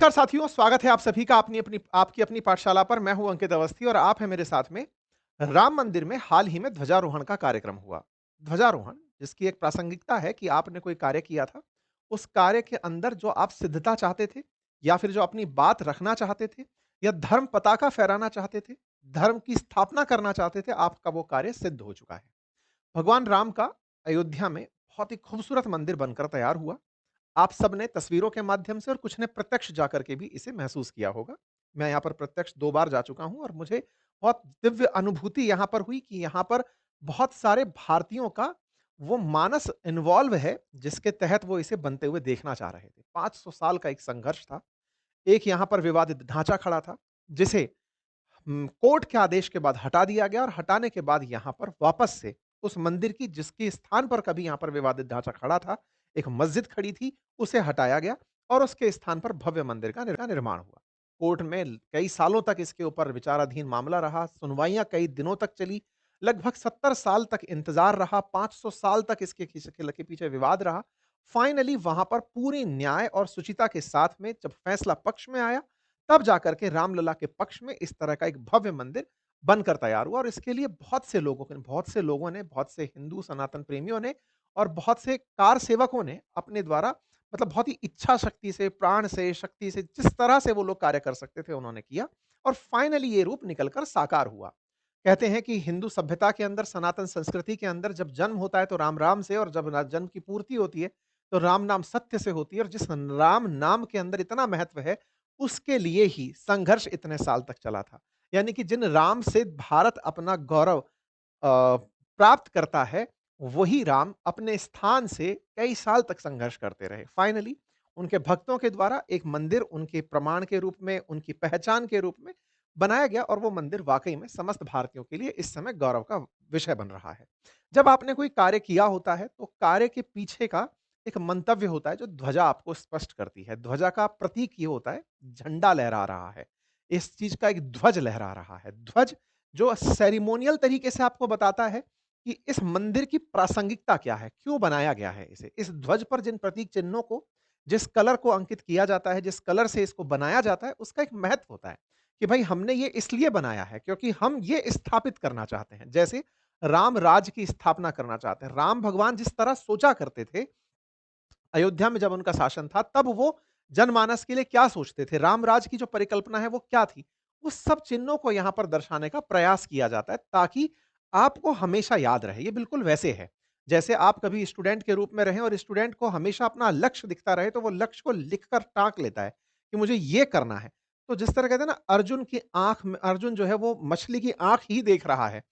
नमस्कार साथियों, स्वागत है आप सभी का अपनी अपनी आपकी अपनी पाठशाला पर। मैं हूं अंकित अवस्थी और आप हैं मेरे साथ में। राम मंदिर में हाल ही में ध्वजारोहण का कार्यक्रम हुआ। ध्वजारोहण जिसकी एक प्रासंगिकता है कि आपने कोई कार्य किया था, उस कार्य के अंदर जो आप सिद्धता चाहते थे या फिर जो अपनी बात रखना चाहते थे या धर्म पताका फहराना चाहते थे, धर्म की स्थापना करना चाहते थे, आपका वो कार्य सिद्ध हो चुका है। भगवान राम का अयोध्या में बहुत ही खूबसूरत मंदिर बनकर तैयार हुआ। आप सबने तस्वीरों के माध्यम से और कुछ ने प्रत्यक्ष जाकर के भी इसे महसूस किया होगा। मैं यहाँ पर प्रत्यक्ष 2 बार जा चुका हूँ और मुझे बहुत दिव्य अनुभूति यहाँ पर हुई कि यहाँ पर बहुत सारे भारतीयों का वो मानस इन्वॉल्व है, जिसके तहत वो इसे बनते हुए देखना चाह रहे थे। 500 साल का एक संघर्ष था। एक यहाँ पर विवादित ढांचा खड़ा था, जिसे कोर्ट के आदेश के बाद हटा दिया गया और हटाने के बाद यहाँ पर वापस से उस मंदिर की जिसके स्थान पर कभी यहाँ पर विवादित ढांचा खड़ा था, एक मस्जिद खड़ी थी, उसे हटाया गया और उसके स्थान पर भव्य मंदिर का निर्माण हुआ। कोर्ट में कई सालों तक इसके ऊपर विचाराधीन मामला रहा, सुनवाइयाँ कई दिनों तक चली, लगभग 70 साल तक इंतज़ार रहा, 500 साल तक इसके के पीछे विवाद रहा। फाइनली वहाँ पर पूरी न्याय और शुचिता के साथ में जब फैसला पक्ष में आया, तब जाकर के रामलला के पक्ष में इस तरह का एक भव्य मंदिर बनकर तैयार हुआ और इसके लिए बहुत से लोगों ने, बहुत से हिंदू सनातन प्रेमियों ने और बहुत से कार सेवकों ने अपने द्वारा मतलब बहुत ही इच्छा शक्ति से, प्राण से, शक्ति से, जिस तरह से वो लोग कार्य कर सकते थे, उन्होंने किया और फाइनली ये रूप निकलकर साकार हुआ। कहते हैं कि हिंदू सभ्यता के अंदर, सनातन संस्कृति के अंदर जब जन्म होता है तो राम-राम से और जब ना जन्म की पूर्ति होती है, तो राम नाम सत्य से होती है और जिस राम नाम के अंदर इतना महत्व है, उसके लिए ही संघर्ष इतने साल तक चला था। यानी कि जिन राम से भारत अपना गौरव प्राप्त करता है, वही राम अपने स्थान से कई साल तक संघर्ष करते रहे। फाइनली उनके भक्तों के द्वारा एक मंदिर उनके प्रमाण के रूप में, उनकी पहचान के रूप में बनाया गया और वो मंदिर वाक़ई में समस्त भारतीयों के लिए इस समय गौरव का विषय बन रहा है। जब आपने कोई कार्य किया होता है, तो कार्य के पीछे का एक मंतव्य होता है जो ध्वजा आपको स्पष्ट करती है। ध्वजा का प्रतीक ये होता है, झंडा लहरा रहा है। इस चीज़ का एक ध्वज लहरा रहा है। ध्वज जो सेरेमोनियल तरीके से आपको बताता है कि इस मंदिर की प्रासंगिकता क्या है, क्यों बनाया गया है इसे। इस ध्वज पर जिन प्रतीक चिन्हों को, जिस कलर को अंकित किया जाता है, जिस कलर से इसको बनाया जाता है, उसका एक महत्व होता है कि भई हमने ये इसलिए बनाया है क्योंकि हम ये स्थापित करना चाहते हैं। जैसे राम राज्य की स्थापना करना चाहते हैं। राम भगवान जिस तरह सोचा करते थे अयोध्या में जब उनका शासन था, तब वो जनमानस के लिए क्या सोचते थे? राम-राज की जो परिकल्पना है, वो क्या थी? उस सब चिन्हों को यहाँ पर दर्शाने का प्रयास किया जाता है, ताकि आपको हमेशा याद रहे। ये बिल्कुल वैसे है, जैसे आप कभी स्टूडेंट के रूप में रहें और स्टूडेंट को हमेशा अपना लक्ष्य दिखता रहे, तो वो लक्ष्य को लिखकर टाँक लेता है कि मुझे ये करना है। तो जिस तरह कहते हैं ना, अर्जुन जो है, वो मछली की आँख ही देख रहा है।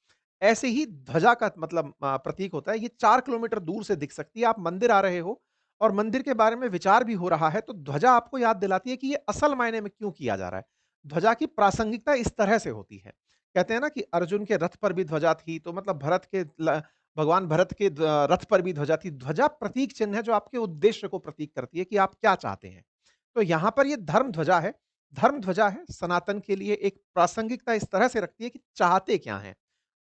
ऐसे ही ध्वजा का मतलब प्रतीक होता है। ये 4 किलोमीटर दूर से दिख सकती है। आप मंदिर आ रहे हो और मंदिर के बारे में विचार भी हो रहा है, तो ध्वजा आपको याद दिलाती है कि ये असल मायने में क्यों किया जा रहा है। ध्वजा की प्रासंगिकता इस तरह से होती है। कहते हैं ना कि अर्जुन के रथ पर भी ध्वजा थी, तो मतलब भगवान भरत के रथ पर भी ध्वजा थी। ध्वजा प्रतीक चिन्ह है जो आपके उद्देश्य को प्रतीक करती है कि आप क्या चाहते हैं। तो यहाँ पर ये धर्म ध्वजा है। धर्म ध्वजा है, सनातन के लिए एक प्रासंगिकता इस तरह से रखती है कि चाहते क्या हैं?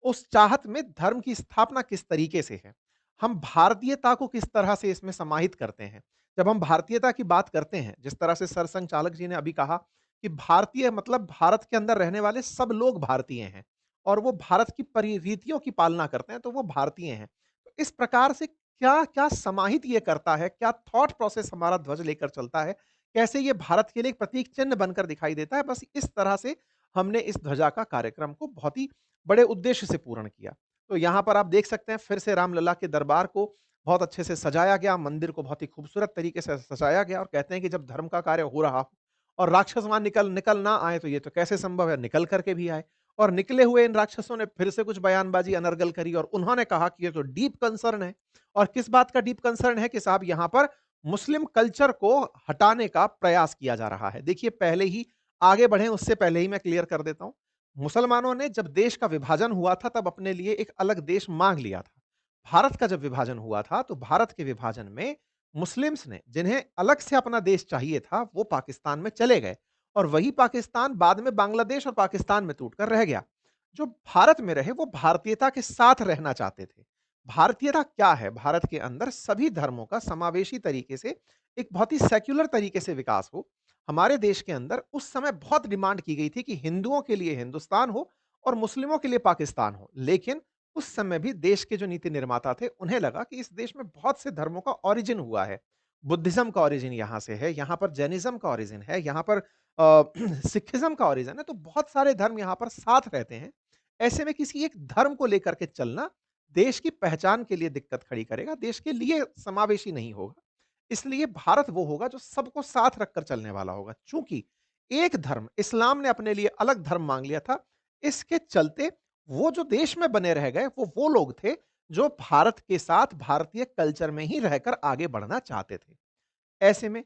उस चाहत में धर्म की स्थापना किस तरीके से है? हम भारतीयता को किस तरह से इसमें समाहित करते हैं? जब हम भारतीयता की बात करते हैं, जिस तरह से सरसंघ चालक जी ने अभी कहा कि भारतीय मतलब भारत के अंदर रहने वाले सब लोग भारतीय हैं और वो भारत की रीतियों की पालना करते हैं, तो वो भारतीय हैं। तो इस प्रकार से क्या-क्या समाहित ये करता है, क्या थॉट प्रोसेस हमारा ध्वज लेकर चलता है, कैसे ये भारत के लिए एक प्रतीक चिन्ह बनकर दिखाई देता है, बस इस तरह से हमने इस ध्वजा का कार्यक्रम को बहुत ही बड़े उद्देश्य से पूर्ण किया। तो यहाँ पर आप देख सकते हैं फिर से रामलला के दरबार को बहुत अच्छे से सजाया गया, मंदिर को बहुत ही खूबसूरत तरीके से सजाया गया और कहते हैं कि जब धर्म का कार्य हो रहा हो और राक्षस वहाँ निकल निकल ना आए तो ये तो कैसे संभव है, निकल कर के भी आए। और निकले हुए इन राक्षसों ने फिर से कुछ बयानबाज़ी अनर्गल करी और उन्होंने कहा कि ये तो डीप कंसर्न है। और किस बात का डीप कंसर्न है कि साहब यहाँ पर मुस्लिम कल्चर को हटाने का प्रयास किया जा रहा है। देखिए पहले ही आगे बढ़ें उससे पहले ही मैं क्लियर कर देता हूँ। मुसलमानों ने जब देश का विभाजन हुआ था तब अपने लिए एक अलग देश माँग लिया था। भारत का जब विभाजन हुआ था तो भारत के विभाजन में मुस्लिम्स ने जिन्हें अलग से अपना देश चाहिए था वो पाकिस्तान में चले गए और वही पाकिस्तान बाद में बांग्लादेश और पाकिस्तान में टूटकर रह गया। जो भारत में रहे वो भारतीयता के साथ रहना चाहते थे। भारतीयता क्या है? भारत के अंदर सभी धर्मों का समावेशी तरीके से एक बहुत ही सेक्युलर तरीके से विकास हो। हमारे देश के अंदर उस समय बहुत डिमांड की गई थी कि हिंदुओं के लिए हिंदुस्तान हो और मुस्लिमों के लिए पाकिस्तान हो। लेकिन उस समय भी देश के जो नीति निर्माता थे, उन्हें लगा कि इस देश में बहुत से धर्मों का ओरिजिन हुआ है। बुद्धिज़्म का ओरिजिन यहाँ से है, यहाँ पर जैनिज़्म का ओरिजिन है, यहाँ पर सिखिज़्म का ओरिजिन है, तो बहुत सारे धर्म यहाँ पर साथ रहते हैं। ऐसे में किसी एक धर्म को लेकर के चलना देश की पहचान के लिए दिक्कत खड़ी करेगा, देश के लिए समावेशी नहीं होगा। इसलिए भारत वो होगा जो सबको साथ रखकर चलने वाला होगा। चूँकि एक धर्म इस्लाम ने अपने लिए अलग धर्म माँग लिया था, इसके चलते वो जो देश में बने रह गए, वो लोग थे जो भारत के साथ भारतीय कल्चर में ही रहकर आगे बढ़ना चाहते थे। ऐसे में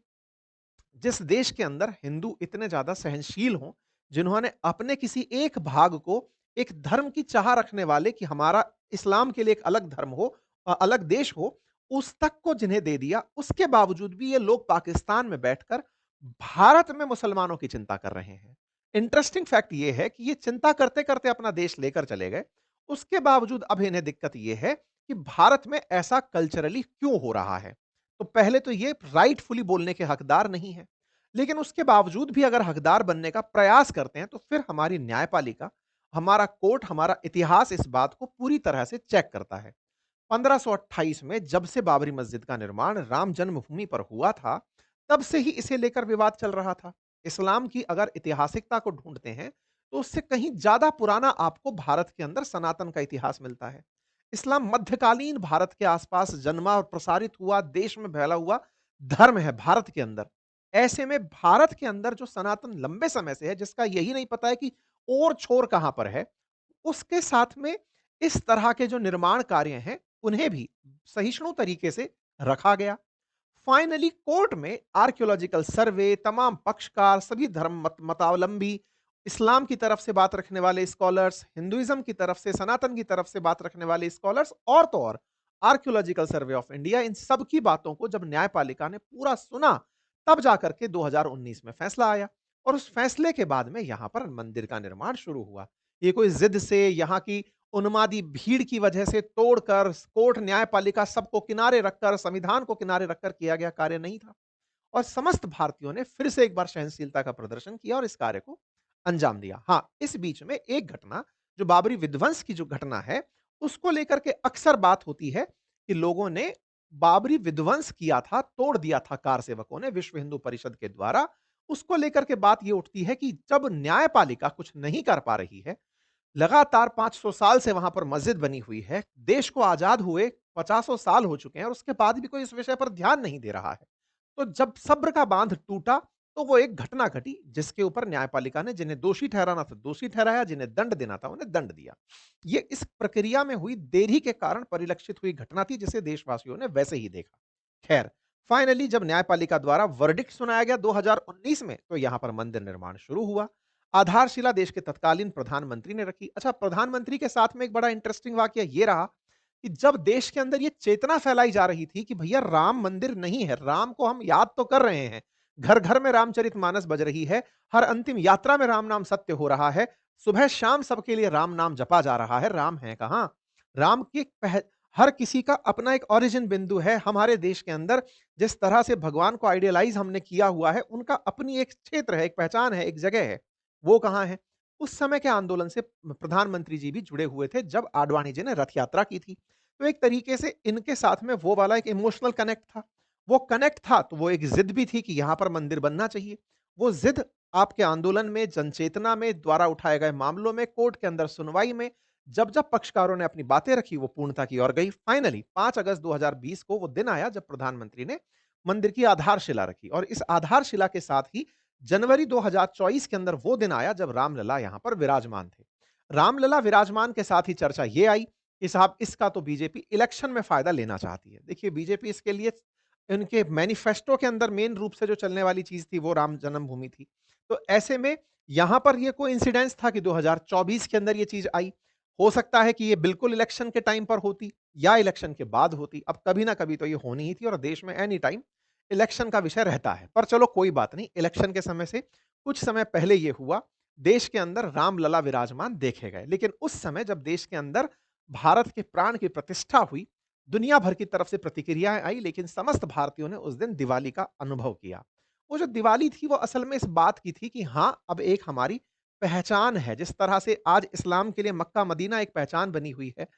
जिस देश के अंदर हिंदू इतने ज़्यादा सहनशील हों, जिन्होंने अपने किसी एक भाग को एक धर्म की चाह रखने वाले कि हमारा इस्लाम के लिए एक अलग धर्म हो अलग देश हो, उस तक को जिन्हें दे दिया, उसके बावजूद भी ये लोग पाकिस्तान में बैठकर भारत में मुसलमानों की चिंता कर रहे हैं। इंटरेस्टिंग फैक्ट ये है कि ये चिंता करते-करते अपना देश लेकर चले गए। उसके बावजूद अब इन्हें दिक्कत ये है कि भारत में ऐसा कल्चरली क्यों हो रहा है? तो पहले तो ये राइटफुली बोलने के हकदार नहीं है। लेकिन उसके बावजूद भी अगर हकदार बनने का प्रयास करते हैं, तो फिर हमारी न्यायपालिका, हमारा कोर्ट, हमारा इतिहास इस बात को पूरी तरह से चेक करता है। 1528 में जब से बाबरी मस्जिद का निर्माण राम जन्मभूमि पर हुआ था, तब से ही इसे लेकर विवाद चल रहा था। इस्लाम की अगर ऐतिहासिकता को ढूँढते हैं, तो उससे कहीं ज़्यादा पुराना आपको भारत के अंदर सनातन का इतिहास मिलता है। इस्लाम मध्यकालीन भारत के आसपास जन्मा और प्रसारित हुआ, देश में फैला हुआ धर्म है भारत के अंदर। ऐसे में भारत के अंदर जो सनातन लंबे समय से है, जिसका यही नहीं पता है कि ओर छोर कहाँ पर है, उसके साथ में इस तरह के जो निर्माण कार्य हैं, उन्हें भी सहिष्णु तरीके से रखा गया। फाइनली कोर्ट में आर्कियोलॉजिकल सर्वे, तमाम पक्षकार, सभी धर्म मतावलंबी, इस्लाम की तरफ से बात रखने वाले स्कॉलर्स, हिंदुइज्म की तरफ से, सनातन की तरफ से बात रखने वाले स्कॉलर्स और तो और आर्कियोलॉजिकल सर्वे ऑफ इंडिया, इन सब की बातों को जब न्यायपालिका ने पूरा सुना, तब जाकर के 2019 में फैसला आया और उस फैसले के बाद में यहाँ पर मंदिर का निर्माण शुरू हुआ। ये कोई जिद से, यहाँ की उन्मादी भीड़ की वजह से तोड़कर, कोर्ट, न्यायपालिका सबको किनारे रखकर, संविधान को किनारे रखकर किया गया कार्य नहीं था। और समस्त भारतीयों ने फिर से एक बार सहनशीलता का प्रदर्शन किया और इस कार्य को अंजाम दिया। हाँ, इस बीच में एक घटना, जो बाबरी विध्वंस की जो घटना है, उसको लेकर के अक्सर बात होती है कि लोगों ने बाबरी विध्वंस किया था, तोड़ दिया था कार सेवकों ने विश्व हिंदू परिषद के द्वारा। उसको लेकर के बात ये उठती है कि जब न्यायपालिका कुछ नहीं कर पा रही है, लगातार 500 साल से वहां पर मस्जिद बनी हुई है, देश को आजाद हुए 50 साल हो चुके हैं और उसके बाद भी कोई इस विषय पर ध्यान नहीं दे रहा है। तो जब सब्र का बांध टूटा, तो वो एक घटना घटी जिसके ऊपर न्यायपालिका ने जिन्हें दोषी ठहराना था दोषी ठहराया, जिन्हें दंड देना था उन्हें दंड दिया। ये इस प्रक्रिया में हुई देरी के कारण परिलक्षित हुई घटना थी, जिसे देशवासियों ने वैसे ही देखा। खैर, फाइनली जब न्यायपालिका द्वारा वर्डिक्ट सुनाया गया 2019 में, तो यहां पर मंदिर निर्माण शुरू हुआ। आधारशिला देश के तत्कालीन प्रधानमंत्री ने रखी। अच्छा, प्रधानमंत्री के साथ में एक बड़ा इंटरेस्टिंग वाकया ये रहा कि जब देश के अंदर ये चेतना फैलाई जा रही थी कि भैया राम मंदिर नहीं है, राम को हम याद तो कर रहे हैं, घर-घर में रामचरितमानस बज रही है, हर अंतिम यात्रा में राम नाम सत्य हो रहा है, सुबह-शाम सबके लिए राम नाम जपा जा रहा है, राम है कहाँ? राम की हर किसी का अपना एक ओरिजिन बिंदु है हमारे देश के अंदर। जिस तरह से भगवान को आइडियलाइज़ हमने किया हुआ है, उनका अपनी एक क्षेत्र है, एक पहचान है, एक जगह है। वो कहाँ है? उस समय के आंदोलन से प्रधानमंत्री जी भी जुड़े हुए थे जब आडवाणी जी ने रथ यात्रा की थी। तो एक तरीके से इनके साथ में वो वाला एक इमोशनल कनेक्ट था। वो कनेक्ट था तो वो एक ज़िद भी थी कि यहाँ पर मंदिर बनना चाहिए। वो ज़िद आपके आंदोलन में, जनचेतना में, द्वारा उठाए गए मामलों में, कोर्ट के अंदर सुनवाई में, जब-जब पक्षकारों ने अपनी बातें रखी, वो पूर्णता की ओर गई। फाइनली 5 अगस्त 2020 को वो दिन आया जब प्रधानमंत्री ने मंदिर की आधारशिला रखी और इस आधारशिला के साथ ही जनवरी 2024 के अंदर वो दिन आया जब रामलला यहाँ पर विराजमान थे। रामलला विराजमान के साथ ही चर्चा ये आई कि साहब इसका तो बीजेपी इलेक्शन में फ़ायदा लेना चाहती है। देखिए, बीजेपी इसके लिए इनके मैनिफेस्टो के अंदर मेन रूप से जो चलने वाली चीज़ थी वो राम जन्मभूमि थी। तो ऐसे में यहाँ पर ये कोइंसिडेंस था कि 2024 के अंदर ये चीज़ आई। हो सकता है कि ये बिल्कुल इलेक्शन के टाइम पर होती या इलेक्शन के बाद होती। अब कभी ना कभी तो ये होनी ही थी और देश में एनी टाइम इलेक्शन का विषय रहता है। पर चलो कोई बात नहीं, इलेक्शन के समय से कुछ समय पहले ये हुआ, देश के अंदर रामलला विराजमान देखे गए। लेकिन उस समय जब देश के अंदर भारत के प्राण की प्रतिष्ठा हुई, दुनिया भर की तरफ से प्रतिक्रियाएँ आई, लेकिन समस्त भारतीयों ने उस दिन दिवाली का अनुभव किया। वो जो दिवाली थी वो असल में इस बात की थी कि हाँ, अब एक हमारी पहचान है। जिस तरह से आज इस्लाम के लिए मक्का-मदीना एक पहचान बनी हुई है,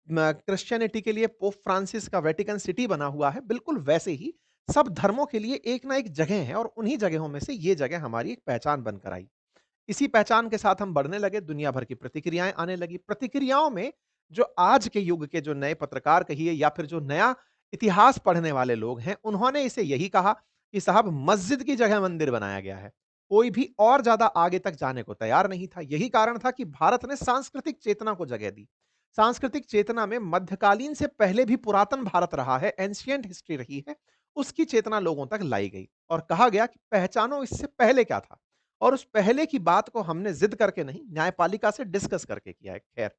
क्रिश्चियनिटी के लिए पोप फ्रांसिस का वेटिकन सिटी बना हुआ है, बिल्कुल वैसे ही सब धर्मों के लिए एक ना एक जगह है और उन्हीं जगहों में से ये जगह हमारी एक पहचान बनकर आई। इसी पहचान के साथ हम बढ़ने लगे, दुनिया भर की प्रतिक्रियाएँ आने लगी। प्रतिक्रियाओं में जो आज के युग के जो नए पत्रकार कहिए या फिर जो नया इतिहास पढ़ने वाले लोग हैं, उन्होंने इसे यही कहा कि साहब मस्जिद की जगह मंदिर बनाया गया है। कोई भी और ज़्यादा आगे तक जाने को तैयार नहीं था। यही कारण था कि भारत ने सांस्कृतिक चेतना को जगह दी। सांस्कृतिक चेतना में मध्यकालीन से पहले भी पुरातन भारत रहा है, एंशिएंट हिस्ट्री रही है, उसकी चेतना लोगों तक लाई गई और कहा गया कि पहचानो इससे पहले क्या था। और उस पहले की बात को हमने ज़िद करके नहीं, न्यायपालिका से डिस्कस करके किया है। ख़ैर,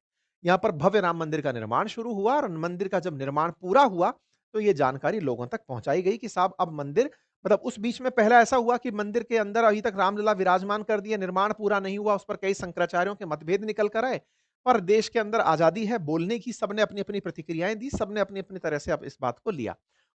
यहाँ पर भव्य राम मंदिर का निर्माण शुरू हुआ और मंदिर का जब निर्माण पूरा हुआ, तो ये जानकारी लोगों तक पहुँचाई गई कि साहब अब मंदिर मतलब उस बीच में पहला ऐसा हुआ कि मंदिर के अंदर अभी तक रामलला विराजमान कर दिए, निर्माण पूरा नहीं हुआ, उस पर कई शंकराचार्यों के मतभेद निकल कर आए। पर देश के अंदर आज़ादी है बोलने की, सबने अपनी-अपनी प्रतिक्रियाएँ दी, सबने अपनी-अपनी तरह से अब इस बात को लिया।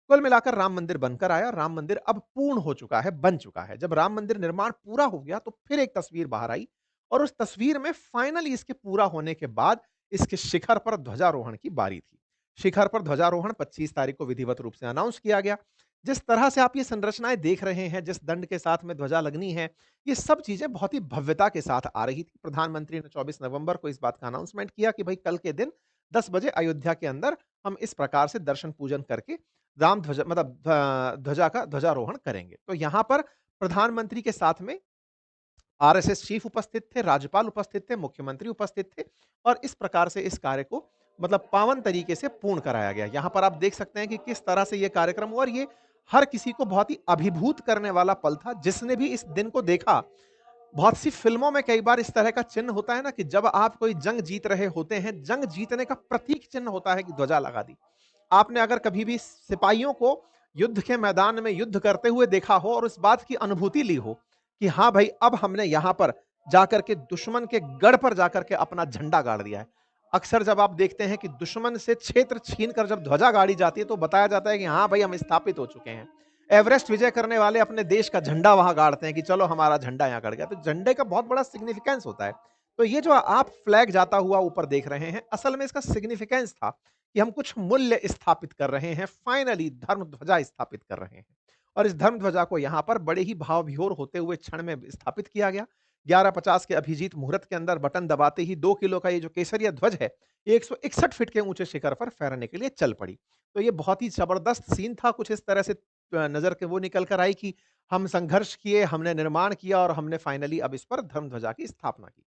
कुल मिलाकर राम मंदिर बनकर आया और राम मंदिर अब पूर्ण हो चुका है, बन चुका है। जब राम मंदिर निर्माण पूरा हो गया तो फिर एक तस्वीर बाहर आई और उस तस्वीर में फाइनली इसके पूरा होने के बाद इसके शिखर पर ध्वजारोहण की बारी थी। शिखर पर ध्वजारोहण 25 तारीख को विधिवत रूप से अनाउंस किया गया। जिस तरह से आप ये संरचनाएँ देख रहे हैं, जिस दंड के साथ में ध्वजा लगनी है, ये सब चीज़ें बहुत ही भव्यता के साथ आ रही थी। प्रधानमंत्री ने 24 नवंबर को इस बात का अनाउंसमेंट किया कि भई कल के दिन 10 बजे अयोध्या के अंदर हम इस प्रकार से दर्शन पूजन करके राम ध्वजा मतलब ध्वजा का ध्वजारोहण करेंगे। तो यहाँ पर प्रधानमंत्री के साथ में आरएसएस चीफ उपस्थित थे, राज्यपाल उपस्थित थे, मुख्यमंत्री उपस्थित थे और इस प्रकार से इस कार्य को मतलब पावन तरीके से पूर्ण कराया गया। यहाँ पर आप देख सकते हैं कि किस तरह से ये कार्यक्रम हुआ और ये हर किसी को बहुत ही अभिभूत करने वाला पल था। जिसने भी इस दिन को देखा, बहुत सी फ़िल्मों में कई बार इस तरह का चिन्ह होता है ना कि जब आप कोई जंग जीत रहे होते हैं, जंग जीतने का प्रतीक चिन्ह होता है कि ध्वजा लगा दी। आपने अगर कभी भी सिपाहियों को युद्ध के मैदान में युद्ध करते हुए देखा हो और उस बात की अनुभूति ली हो कि हाँ भाई, अब हमने यहाँ पर जाकर के दुश्मन के गढ़ पर जाकर के अपना झंडा गाड़ दिया है। अक्सर जब आप देखते हैं कि दुश्मन से क्षेत्र छीनकर जब ध्वजा गाड़ी जाती है तो बताया जाता है कि हाँ भाई, हम स्थापित हो चुके हैं। एवरेस्ट विजय करने वाले अपने देश का झंडा वहां गाड़ते हैं कि चलो हमारा झंडा यहाँ गड़ गया। तो झंडे का बहुत बड़ा सिग्निफिकेंस होता है। तो ये जो आप फ्लैग जाता हुआ ऊपर देख रहे हैं, असल में इसका सिग्निफिकेंस था कि हम कुछ मूल्य स्थापित कर रहे हैं, फाइनली धर्म ध्वजा स्थापित कर रहे हैं। और इस धर्म ध्वजा को यहाँ पर बड़े ही भाव-विभोर होते हुए क्षण में स्थापित किया गया। 11:50 के अभिजीत मुहूर्त के अंदर बटन दबाते ही 2 किलो का ये जो केसरिया ध्वज है, 161 फीट के ऊँचे शिखर पर फहराने के लिए चल पड़ी। तो ये बहुत ही ज़बरदस्त सीन था, कुछ इस तरह से नज़र के वो निकल कर आई कि हम संघर्ष किए, हमने निर्माण किया और हमने फाइनली अब इस पर धर्म ध्वजा की स्थापना की।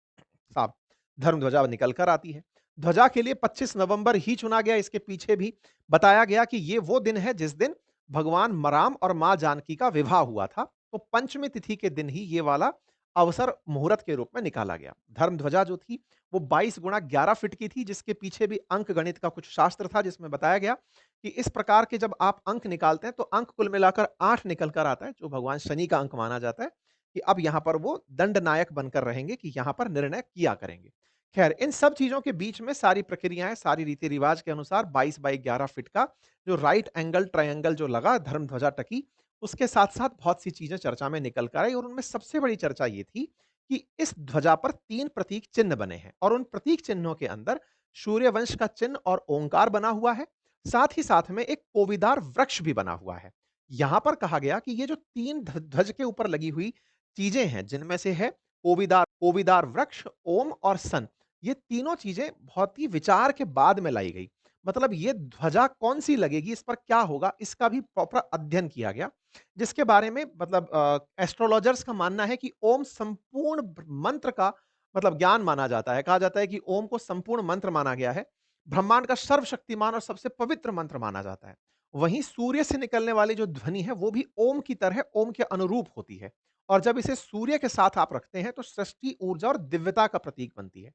साहब, धर्म ध्वजा निकल कर आती है। ध्वजा के लिए 25 नवंबर ही चुना गया, इसके पीछे भी बताया गया कि ये वो दिन है जिस दिन भगवान राम और माँ जानकी का विवाह हुआ था। तो पंचमी तिथि के दिन ही ये वाला अवसर मुहूर्त के रूप में निकाला गया। धर्म ध्वजा जो थी वो 22 गुणा 11 फीट की थी, जिसके पीछे भी अंक गणित का कुछ शास्त्र था जिसमें बताया गया कि इस प्रकार के जब आप अंक निकालते हैं तो अंक कुल मिलाकर 8 निकल कर आता है, जो भगवान शनि का अंक माना जाता है कि अब यहाँ पर वो दंड नायक बनकर रहेंगे कि यहाँ पर निर्णय किया करेंगे। खैर, इन सब चीज़ों के बीच में सारी प्रक्रियाएँ, सारी रीति-रिवाज के अनुसार 22 बाई 11 फीट का जो राइट एंगल ट्रायंगल जो लगा, धर्म ध्वजा टकी, उसके साथ-साथ बहुत सी चीज़ें चर्चा में निकल कर आई और उनमें सबसे बड़ी चर्चा ये थी कि इस ध्वजा पर 3 प्रतीक चिन्ह बने हैं और उन प्रतीक चिन्हों के अंदर सूर्यवंश का चिन्ह और ओंकार बना हुआ है। साथ ही साथ में एक कोविदार वृक्ष भी बना हुआ है। यहाँ पर कहा गया कि ये जो 3 ध्वज के ऊपर लगी हुई चीज़ें हैं, जिनमें से है कोविदार कोविदार वृक्ष, ओम और सन। ये तीनों चीज़ें बहुत ही विचार के बाद में लाई गई। मतलब ये ध्वजा कौन-सी लगेगी, इस पर क्या होगा, इसका भी प्रॉपर अध्ययन किया गया। जिसके बारे में मतलब एस्ट्रोलॉजर्स का मानना है कि ओम संपूर्ण मंत्र का मतलब ज्ञान माना जाता है। कहा जाता है कि ओम को संपूर्ण मंत्र माना गया है। ब्रह्मांड का सर्वशक्तिमान और सबसे पवित्र मंत्र माना जाता है। वहीं सूर्य से निकलने वाली जो ध्वनि है वो भी ओम की तरह ओम के अनुरूप होती है और जब इसे सूर्य के साथ आप रखते हैं तो सृष्टि, ऊर्जा और दिव्यता का प्रतीक बनती है।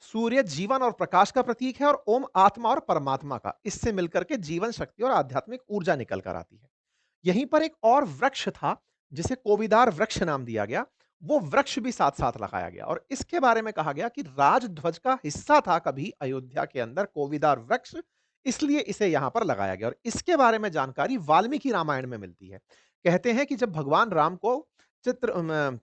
सूर्य जीवन और प्रकाश का प्रतीक है और ओम आत्मा और परमात्मा का। इससे मिलकर के जीवन शक्ति और आध्यात्मिक ऊर्जा निकल कर आती है। यहीं पर एक और वृक्ष था, जिसे कोविदार वृक्ष नाम दिया गया। वो वृक्ष भी साथ-साथ लगाया गया और इसके बारे में कहा गया कि राजध्वज का हिस्सा था कभी अयोध्या के अंदर कोविदार वृक्ष, इसलिए इसे यहाँ पर लगाया गया और इसके बारे में जानकारी वाल्मीकि रामायण में मिलती है। कहते हैं कि जब भगवान राम को चित्र अम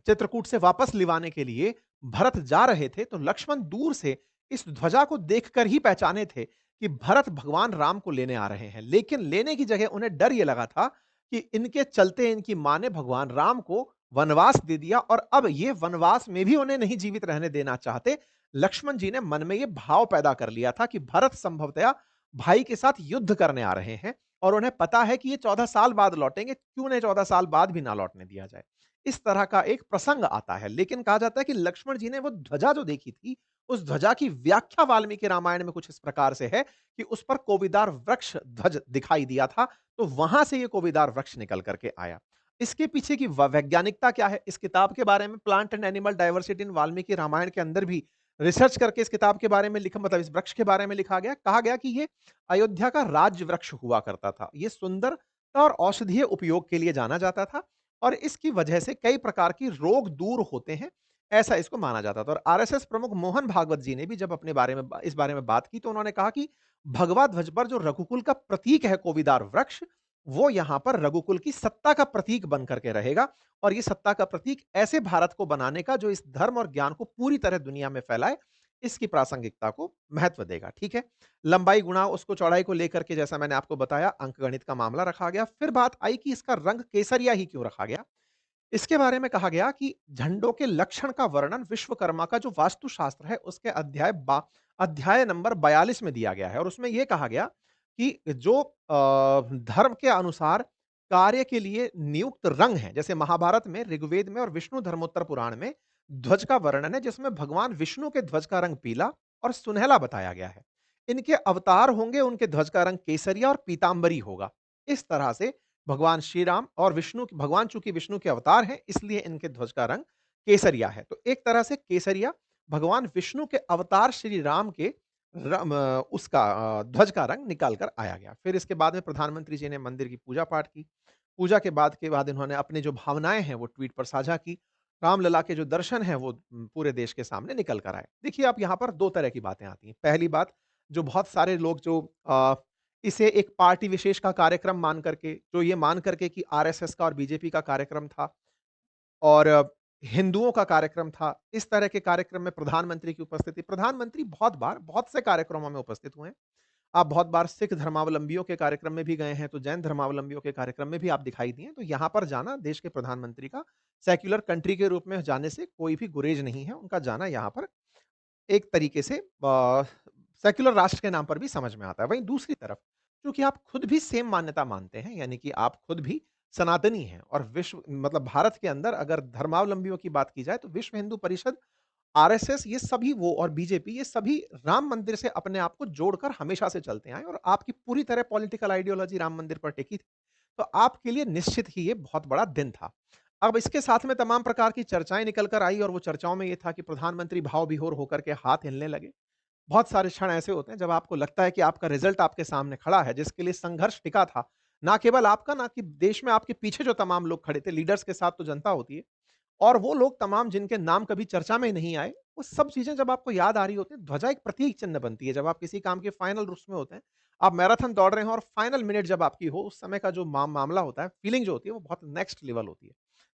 चित्रकूट से वापस लिवाने के लिए भरत जा रहे थे, तो लक्ष्मण दूर से इस ध्वजा को देखकर ही पहचाने थे कि भरत भगवान राम को लेने आ रहे हैं। लेकिन लेने की जगह उन्हें डर ये लगा था कि इनके चलते इनकी माँ ने भगवान राम को वनवास दे दिया और अब ये वनवास में भी उन्हें नहीं जीवित रहने देना चाहते। लक्ष्मण जी ने मन में ये भाव पैदा कर लिया था कि भरत संभवतया भाई के साथ युद्ध करने आ रहे हैं और उन्हें पता है कि ये 14 साल बाद लौटेंगे, क्यों उन्हें 14 साल बाद भी ना लौटने दिया जाए। इस तरह का एक प्रसंग आता है। लेकिन कहा जाता है कि लक्ष्मण जी ने वो ध्वजा जो देखी थी, उस ध्वजा की व्याख्या वाल्मीकि रामायण में कुछ इस प्रकार से है कि उस पर कोविदार वृक्ष ध्वज दिखाई दिया था, तो वहां से ये कोविदार वृक्ष निकल करके आया। इसके पीछे की वैज्ञानिकता क्या है? इस किताब के बारे में plant and animal diversity in Valmiki Ramayana के अंदर भी रिसर्च करके इस किताब के बारे में लिखा, मतलब इस वृक्ष के बारे में लिखा गया। कहा गया कि ये अयोध्या का राज्य वृक्ष हुआ करता था। ये सुंदरता और औषधीय उपयोग के लिए जाना जाता था और इसकी वजह से कई प्रकार की रोग दूर होते हैं, ऐसा इसको माना जाता था। और आरएसएस प्रमुख मोहन भागवत जी ने भी जब अपने बारे में इस बारे में बात की, तो उन्होंने कहा कि भगवा ध्वज पर जो रघुकुल का प्रतीक है कोविदार वृक्ष, वो यहाँ पर रघुकुल की सत्ता का प्रतीक बन करके रहेगा और ये सत्ता का प्रतीक ऐसे भारत को बनाने का जो इस धर्म और ज्ञान को पूरी तरह दुनिया में फैलाए, इसकी प्रासंगिकता को महत्व देगा। ठीक है? लंबाई गुणा उसको चौड़ाई को लेकर के जैसा मैंने आपको बताया अंकगणित का मामला रखा गया। फिर बात आई कि इसका रंग केसरिया ही क्यों रखा गया? इसके बारे में कहा गया कि झंडों के लक्षण का वर्णन विश्वकर्मा का जो वास्तुशास्त्र है उसके अध्याय नंबर 42 में दिया गया है और उसमें यह कहा गया कि जो धर्म के अनुसार कार्य के लिए नियुक्त रंग है, जैसे महाभारत में, ऋग्वेद में और विष्णु धर्मोत्तर पुराण में ध्वज का वर्णन है जिसमें भगवान विष्णु के ध्वज का रंग पीला और सुनहला बताया गया है। इनके अवतार होंगे, उनके ध्वज का रंग केसरिया और पीतांबरी होगा। इस तरह से भगवान श्री राम और विष्णु, भगवान चूंकि विष्णु के अवतार हैं इसलिए इनके ध्वज का रंग केसरिया है। तो एक तरह से केसरिया भगवान विष्णु के अवतार श्री राम के उसका ध्वज का रंग निकाल कर आया गया। फिर इसके बाद में प्रधानमंत्री जी ने मंदिर की पूजा पाठ की। पूजा के बाद इन्होंने अपनी जो भावनाएं हैं वो ट्वीट पर साझा की। रामलला के जो दर्शन हैं वो पूरे देश के सामने निकल कर आए। देखिए, आप यहाँ पर दो तरह की बातें आती हैं। पहली बात, जो बहुत सारे लोग जो इसे एक पार्टी विशेष का कार्यक्रम मान करके, जो ये मान करके कि आरएसएस का और बीजेपी का कार्यक्रम था और हिंदुओं का कार्यक्रम था, इस तरह के कार्यक्रम में प्रधानमंत्री की उपस्थिति, प्रधानमंत्री बहुत बार बहुत से कार्यक्रमों में उपस्थित हुए हैं। आप बहुत बार सिख धर्मावलंबियों के कार्यक्रम में भी गए हैं, तो जैन धर्मावलंबियों के कार्यक्रम में भी आप दिखाई दिए। तो यहाँ पर जाना देश के प्रधानमंत्री का सेक्युलर कंट्री के रूप में जाने से कोई भी गुरेज नहीं है। उनका जाना यहाँ पर एक तरीके से सेक्युलर राष्ट्र के नाम पर भी समझ में आता है। वहीं दूसरी तरफ, चूँकि आप खुद भी सेम मान्यता मानते हैं, यानी कि आप खुद भी सनातनी हैं और विश्व, मतलब भारत के अंदर अगर धर्मावलंबियों की बात की जाए तो विश्व हिंदू परिषद, आरएसएस, ये सभी वो और बीजेपी, ये सभी राम मंदिर से अपने आप को जोड़कर हमेशा से चलते आए और आपकी पूरी तरह पॉलिटिकल आइडियोलॉजी राम मंदिर पर टिकी थी। तो आपके लिए निश्चित ही ये बहुत बड़ा दिन था। अब इसके साथ में तमाम प्रकार की चर्चाएँ निकल कर आई और वो चर्चाओं में ये था कि प्रधानमंत्री भाव-विभोर होकर के हाथ हिलने लगे। बहुत सारे क्षण ऐसे होते हैं जब आपको लगता है कि आपका रिजल्ट आपके सामने खड़ा है, जिसके लिए संघर्ष टिका था। ना केवल आपका, ना कि देश में आपके पीछे जो तमाम लोग खड़े थे, लीडर्स के साथ तो जनता होती है। और वो लोग तमाम जिनके नाम कभी चर्चा में नहीं आए, वो सब चीज़ें जब आपको याद आ रही होती हैं, ध्वजा एक प्रतीक चिन्ह बनती है। जब आप किसी काम के फाइनल उसमें होते हैं, आप मैराथन दौड़ रहे हो और फाइनल मिनट जब आपकी हो, उस समय का जो मामला होता है, फीलिंग जो होती है, वो बहुत नेक्स्ट लेवल होती है।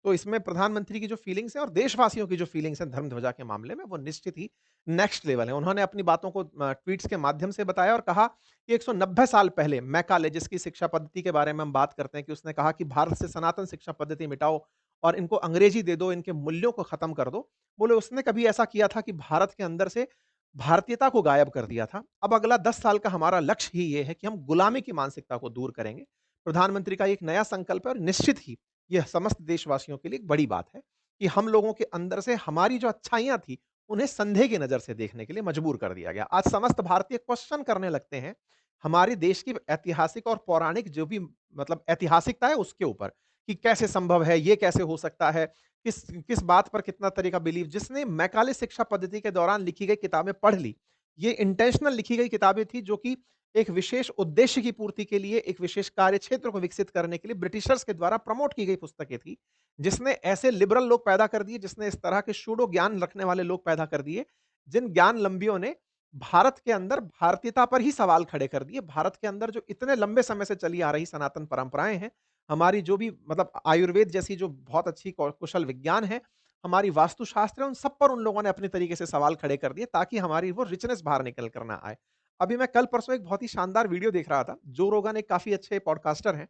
तो इसमें प्रधानमंत्री की जो फीलिंग्स हैं और देशवासियों की जो फीलिंग्स हैं धर्म ध्वजा के मामले में, वो निश्चित ही नेक्स्ट लेवल है। उन्होंने अपनी बातों को ट्वीट्स के माध्यम से बताया और कहा कि 190 साल पहले मैकाले, जिसकी शिक्षा पद्धति के बारे में हम बात करते हैं, कि उसने कहा कि भारत से सनातन शिक्षा पद्धति मिटाओ और इनको अंग्रेजी दे दो, इनके मूल्यों को खत्म कर दो। बोले उसने कभी ऐसा किया था कि भारत के अंदर से भारतीयता को गायब कर दिया था। अब अगला 10 साल का हमारा लक्ष्य ही ये है कि हम गुलामी की मानसिकता को दूर करेंगे। प्रधानमंत्री का एक नया संकल्प है और निश्चित ही यह समस्त देशवासियों के लिए एक बड़ी बात है कि हम लोगों के अंदर से हमारी जो अच्छाइयाँ थी, उन्हें संदेह की नज़र से देखने के लिए मजबूर कर दिया गया। आज समस्त भारतीय क्वेश्चन करने लगते हैं, हमारे देश की ऐतिहासिक और पौराणिक जो भी, मतलब ऐतिहासिकता है उसके ऊपर, कि कैसे संभव है, ये कैसे हो सकता है, किस किस बात पर कितना तरह का बिलीव। जिसने मैकाले शिक्षा पद्धति के दौरान लिखी गई किताबें पढ़ ली, ये इंटेंशनल लिखी गई किताबें थी जो कि एक विशेष उद्देश्य की पूर्ति के लिए, एक विशेष कार्य क्षेत्र को विकसित करने के लिए ब्रिटिशर्स के द्वारा प्रमोट की गई पुस्तकें थी। जिसने ऐसे लिबरल लोग पैदा कर दिए, जिसने इस तरह के सूडो ज्ञान रखने वाले लोग पैदा कर दिए, जिन ज्ञान लंबियों ने भारत के अंदर भारतीयता पर ही सवाल खड़े कर दिए। भारत के अंदर जो इतने लंबे समय से चली आ रही सनातन परंपराएँ हैं, हमारी जो भी मतलब आयुर्वेद जैसी जो बहुत अच्छी कुशल विज्ञान है, हमारी वास्तुशास्त्र है, उन सब पर उन लोगों ने अपने तरीके से सवाल खड़े कर दिए ताकि हमारी वो रिचनेस बाहर निकल कर ना आए। अभी मैं कल परसों एक बहुत ही शानदार वीडियो देख रहा था, जो रोगन एक काफ़ी अच्छे पॉडकास्टर हैं,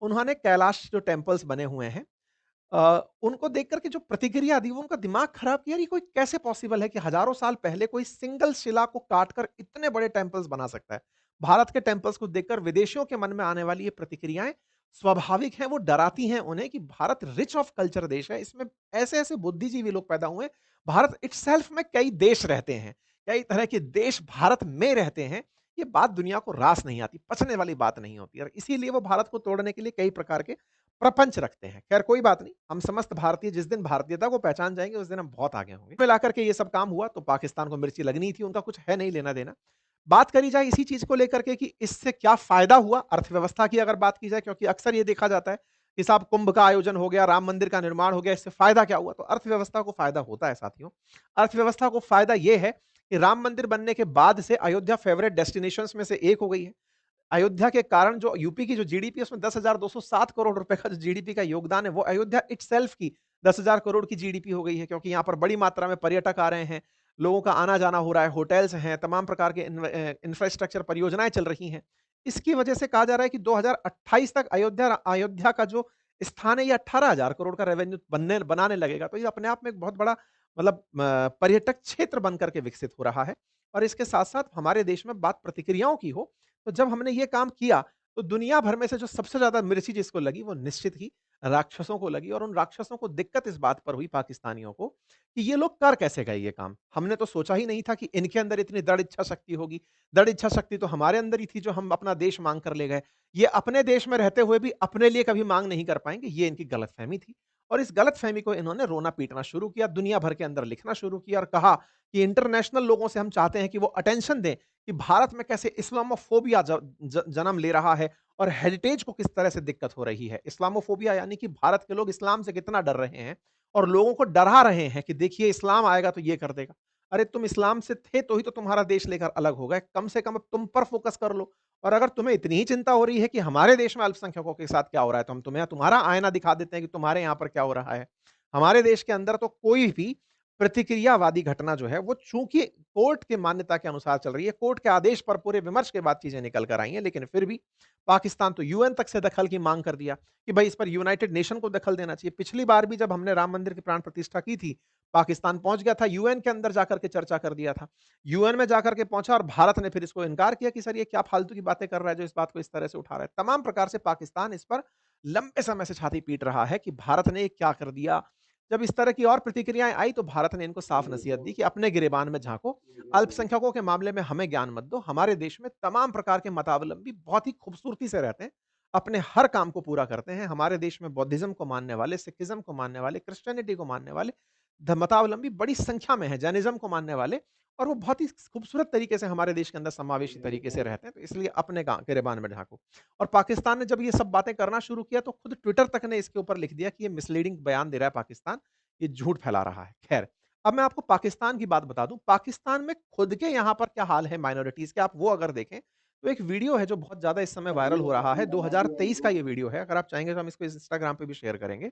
उन्होंने कैलाश जो टेम्पल्स बने हुए हैं उनको देख कर के जो प्रतिक्रिया दी, वो उनका दिमाग खराब किया, यार ये कोई कैसे पॉसिबल है कि हज़ारों साल पहले कोई सिंगल शिला को काट कर इतने बड़े टेम्पल्स बना सकता है। भारत के टेम्पल्स को देखकर विदेशियों के मन में आने वाली ये प्रतिक्रियाएँ स्वाभाविक हैं, वो डराती हैं उन्हें कि भारत रिच ऑफ कल्चर देश है, इसमें ऐसे-ऐसे बुद्धिजीवी लोग पैदा हुए हैं। भारत इटसेल्फ में कई देश रहते हैं, कई तरह के देश भारत में रहते हैं। ये बात दुनिया को रास नहीं आती, पचने वाली बात नहीं होती और इसीलिए वो भारत को तोड़ने के लिए कई प्रकार के प्रपंच रखते हैं। खैर कोई बात नहीं, हम समस्त भारतीय जिस दिन भारतीयता को पहचान जाएँगे उस दिन हम बहुत आगे होंगे। मिलाकर के ये सब काम हुआ तो पाकिस्तान को मिर्ची लगनी थी, उनका कुछ है नहीं लेना-देना। बात करी जाए इसी चीज़ को लेकर के कि इससे क्या फ़ायदा हुआ अर्थव्यवस्था की अगर बात की जाए क्योंकि अक्सर ये देखा जाता है कि साहब कुंभ का आयोजन हो गया, राम मंदिर का निर्माण हो गया, इससे फ़ायदा क्या हुआ? तो अर्थव्यवस्था को फ़ायदा होता है साथियों। अर्थव्यवस्था को फ़ायदा ये है कि राम मंदिर बनने के बाद से अयोध्या फ़ेवरेट डेस्टिनेशंस में से एक हो गई है। अयोध्या के कारण जो यूपी की जो जीडीपी है उसमें 10,207 करोड़ रुपए का जो जीडीपी का योगदान है वो अयोध्या इटसेल्फ की 10,000 करोड़ की जीडीपी हो गई है क्योंकि यहाँ पर बड़ी मात्रा में पर्यटक आ रहे हैं, लोगों का आना-जाना हो रहा है, होटल्स हैं, तमाम प्रकार के इंफ्रास्ट्रक्चर परियोजनाएँ चल रही हैं। इसकी वजह से कहा जा रहा है कि 2028 तक अयोध्या अयोध्या का जो स्थान है ये 18,000 करोड़ का रेवेन्यू बनने बनाने लगेगा। तो ये अपने आप में एक बहुत बड़ा मतलब पर्यटक क्षेत्र बन कर के विकसित हो रहा है और इसके साथ-साथ हमारे देश में बात प्रतिक्रियाओं की हो तो जब हमने ये काम किया, तो दुनिया भर में से जो सबसे ज़्यादा मिर्ची जिसको लगी, वो निश्चित ही राक्षसों को लगी और उन राक्षसों को दिक्कत इस बात पर हुई पाकिस्तानियों को, कि ये लोग कर कैसे गए ये काम? हमने तो सोचा ही नहीं था कि इनके अंदर इतनी दृढ़ इच्छा शक्ति होगी। दृढ़ इच्छा शक्ति तो हमारे अंदर ही थी जो हम अपना देश माँग कर ले गए। ये अपने देश में रहते हुए भी अपने लिए कभी माँग नहीं कर पाएँगे, ये इनकी गलतफ़हमी थी। और इस गलतफ़हमी को इन्होंने रोना-पीटना शुरू किया, दुनिया भर के अंदर लिखना शुरू किया और कहा कि इंटरनेशनल लोगों से हम चाहते हैं कि वो अटेंशन दें कि भारत में कैसे इस्लामोफोबिया जन्म ले रहा है और हेरिटेज को किस तरह से दिक्कत हो रही है। इस्लामोफोबिया यानी कि भारत के लोग इस्लाम से कितना डर रहे हैं और लोगों को डरा रहे हैं कि देखिए इस्लाम आएगा तो ये कर देगा। अरे तुम इस्लाम से थे तो ही तो तुम्हारा देश लेकर अलग हो गए। कम से कम अब तुम पर फ़ोकस कर लो और अगर तुम्हें इतनी ही चिंता हो रही है कि हमारे देश में अल्पसंख्यकों के साथ क्या हो रहा है, तो हम तुम्हें तुम्हारा आईना दिखा देते हैं कि तुम्हारे यहाँ पर क्या हो रहा है। हमारे देश के अंदर तो कोई भी प्रतिक्रियावादी घटना जो है वो चूँकि कोर्ट की मान्यता के अनुसार चल रही है, कोर्ट के आदेश पर पूरे विमर्श के बाद चीज़ें निकल कर आई हैं, लेकिन फिर भी पाकिस्तान तो यूएन तक से दखल की माँग कर दिया कि भई इस पर यूनाइटेड नेशन को दखल देना चाहिए। पिछली बार भी जब हमने राम मंदिर की प्राण प्रतिष्ठा की थी, पाकिस्तान पहुँच गया था, यूएन के अंदर जाकर के चर्चा कर दिया था। यूएन में जाकर के पहुँचा और भारत ने फिर इसको इनकार किया कि सर ये क्या फालतू की बातें कर रहा है जो इस बात को इस तरह से उठा रहा है। तमाम प्रकार से पाकिस्तान इस पर लंबे समय से छाती पीट रहा है कि भारत ने ये क्या कर दिया। जब इस तरह की और प्रतिक्रियाएँ आई तो भारत ने इनको साफ नसीहत दी कि अपने गिरेबान में झाँको, अल्पसंख्यकों के मामले में हमें ज्ञान मत दो। हमारे देश में तमाम प्रकार के मतावलंबी बहुत ही खूबसूरती से रहते हैं, अपने हर काम को पूरा करते हैं। हमारे देश में बौद्धिज़्म को मानने वाले, सिखिज़्म को मानने वाले, क्रिश्चियनिटी को मानने वाले, मतावलंबी बड़ी संख्या में हैं, जैनिज़्म को मानने वाले और वो बहुत ही खूबसूरत तरीके से हमारे देश के अंदर समावेशी तरीके से रहते हैं, तो इसलिए अपने गिरेबान में झाँको। और पाकिस्तान ने जब ये सब बातें करना शुरू किया तो खुद ट्विटर तक ने इसके ऊपर लिख दिया कि ये मिसलीडिंग बयान दे रहा है पाकिस्तान, ये झूठ फैला रहा है। ख़ैर, अब मैं आपको पाकिस्तान की बात बता दूँ, पाकिस्तान में खुद के यहाँ पर क्या हाल है माइनॉरिटीज़ के, आप वो अगर देखें, तो एक वीडियो है जो बहुत ज़्यादा इस समय वायरल हो रहा है, 2023 का ये वीडियो है, अगर आप चाहेंगे तो हम इसको इंस्टाग्राम पे भी शेयर करेंगे।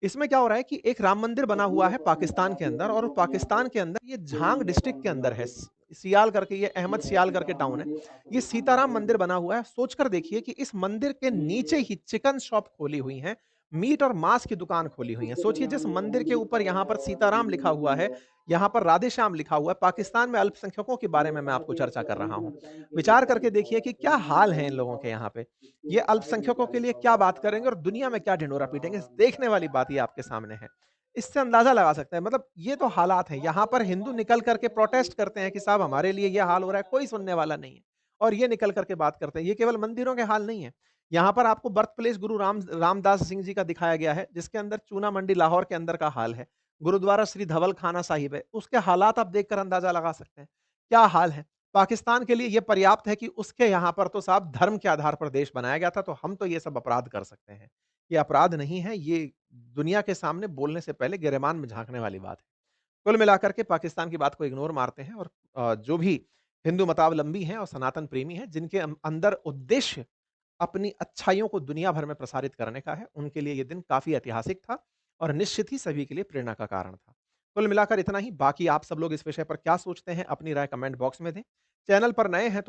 इसमें क्या हो रहा है कि एक राम मंदिर बना हुआ है पाकिस्तान के अंदर और पाकिस्तान के अंदर ये झांग डिस्ट्रिक्ट के अंदर है। सियाल करके ये अहमद सियाल करके टाउन है। ये सीताराम मंदिर बना हुआ है। सोचकर देखिए कि इस मंदिर के नीचे ही चिकन शॉप खोली हुई हैं, मीट और मांस की दुकान खोली हुई है। सोचिए जिस मंदिर के ऊपर यहाँ पर सीताराम लिखा हुआ है, यहाँ पर राधे श्याम लिखा हुआ है, पाकिस्तान में अल्पसंख्यकों के बारे में मैं आपको चर्चा कर रहा हूँ। विचार करके देखिए कि क्या हाल है इन लोगों के यहाँ पे। ये अल्पसंख्यकों के लिए क्या बात करेंगे और दुनिया में क्या ढिंढोरा पीटेंगे, देखने वाली बात ये आपके सामने है। इससे अंदाज़ा लगा सकते हैं मतलब ये तो हालात हैं, यहाँ पर हिंदू निकल कर के प्रोटेस्ट करते हैं कि साहब हमारे लिए ये हाल हो रहा है, कोई सुनने वाला नहीं है। और ये निकल कर के बात करते हैं, ये केवल मंदिरों के हाल नहीं है। यहाँ पर आपको बर्थ प्लेस गुरु रामदास सिंह जी का दिखाया गया है, जिसके अंदर चूना मंडी लाहौर के अंदर का हाल है। गुरुद्वारा श्री धवल खाना साहिब है, उसके हालात आप देखकर अंदाज़ा लगा सकते हैं, क्या हाल है। पाकिस्तान के लिए ये पर्याप्त है कि उसके यहाँ पर तो साहब धर्म के आधार पर देश बनाया गया था, तो हम तो ये सब अपराध कर सकते हैं। ये अपराध नहीं है, ये दुनिया के सामने बोलने से पहले गिरेबान में झाँकने वाली बात है। कुल मिलाकर के पाकिस्तान की बात को इग्नोर मारते हैं और जो भी हिंदू मतावलंबी हैं और सनातन प्रेमी हैं, जिनके अंदर उद्देश्य अपनी अच्छाइयों को दुनिया भर में प्रसारित करने का है। उनके लिए ये दिन काफ़ी ऐतिहासिक था और निश्चित ही सभी के लिए प्रेरणा का कारण था। कुल मिलाकर इतना ही, बाकी आप सब लोग इस विषय पर क्या सोचते हैं, अपनी राय कमेंट बॉक्स में दें। चैनल पर नए हैं तो